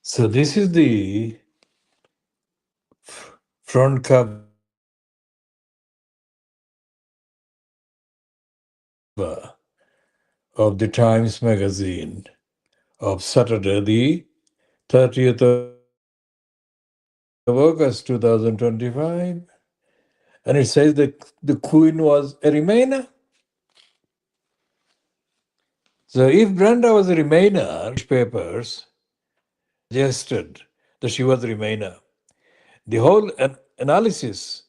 So this is the front cover of the Times Magazine of Saturday, the 30th of August 2025. And it says that the Queen was a Remainer. So if Brenda was a Remainer, papers suggested that she was a Remainer. The whole analysis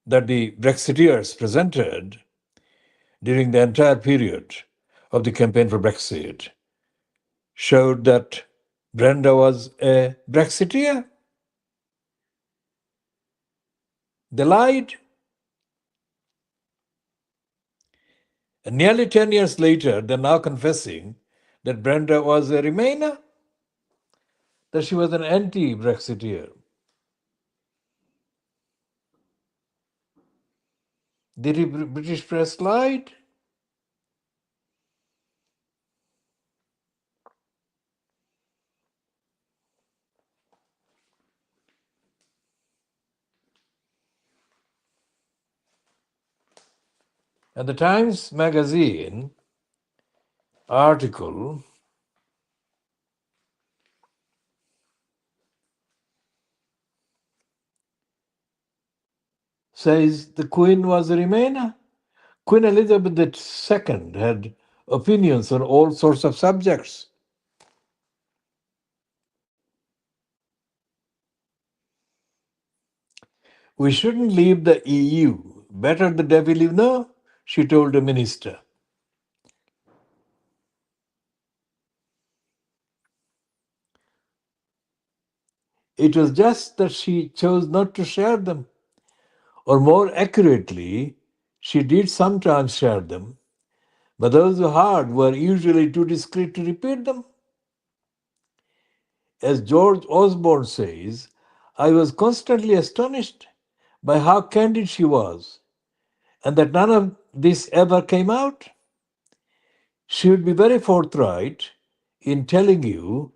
that the Brexiteers presented during the entire period of the campaign for Brexit showed that Brenda was a Brexiteer. They lied. And nearly 10 years later, they're now confessing that Brenda was a Remainer, that she was an anti Brexiteer. The British press lied. And the Times Magazine article says the Queen was a Remainer. Queen Elizabeth II had opinions on all sorts of subjects. We shouldn't leave the EU. Better the devil you know, she told a minister. It was just that she chose not to share them. Or more accurately, she did sometimes share them, but those who heard were usually too discreet to repeat them. As George Osborne says, I was constantly astonished by how candid she was, and that none of this ever came out. She would be very forthright in telling you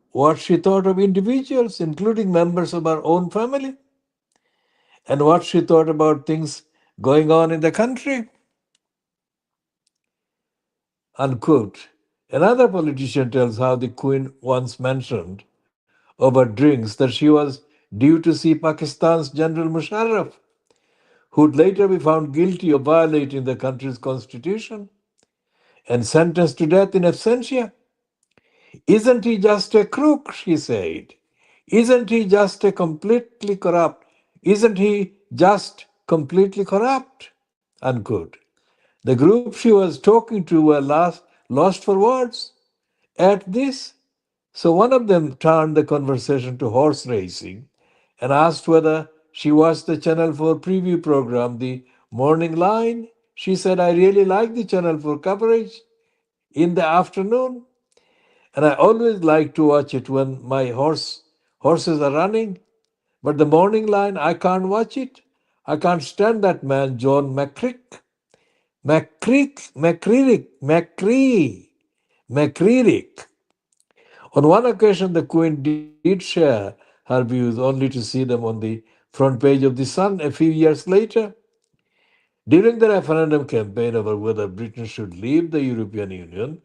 what she thought of individuals, including members of her own family, and what she thought about things going on in the country. Unquote. Another politician tells how the Queen once mentioned over drinks that she was due to see Pakistan's General Musharraf, who'd later be found guilty of violating the country's constitution and sentenced to death in absentia. Isn't he just a crook? She said. Isn't he just a completely corrupt? Isn't he just completely corrupt? Unquote. The group she was talking to were lost for words at this. So one of them turned the conversation to horse racing and asked whether she watched the Channel 4 preview program, The Morning Line. She said, I really like the Channel 4 coverage in the afternoon, and I always like to watch it when my horses are running. But the Morning Line, I can't watch it. I can't stand that man, John McCreerick. On one occasion, the Queen did share her views only to see them on the front page of The Sun a few years later. During the referendum campaign over whether Britain should leave the European Union,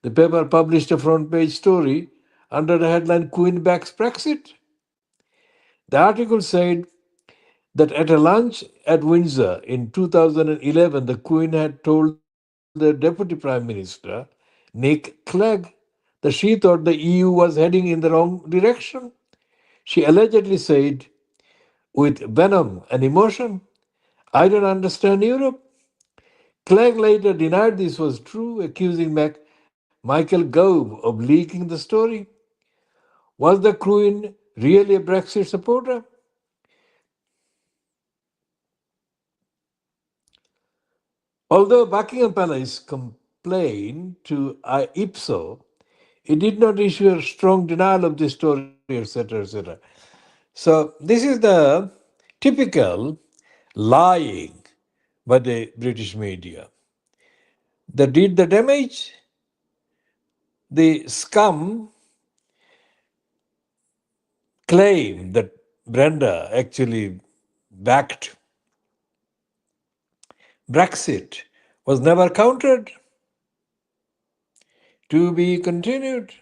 the paper published a front page story under the headline Queen Backs Brexit. The article said that at a lunch at Windsor in 2011, the Queen had told the Deputy Prime Minister, Nick Clegg, that she thought the EU was heading in the wrong direction. She allegedly said, with venom and emotion, I don't understand Europe. Clegg later denied this was true, accusing Michael Gove of leaking the story. Was the Queen really a Brexit supporter? Although Buckingham Palace complained to IPSO, it did not issue a strong denial of the story, etc., etc. So this is the typical lying by the British media. They did the damage. The scum claim that Brenda actually backed Brexit was never countered. To be continued.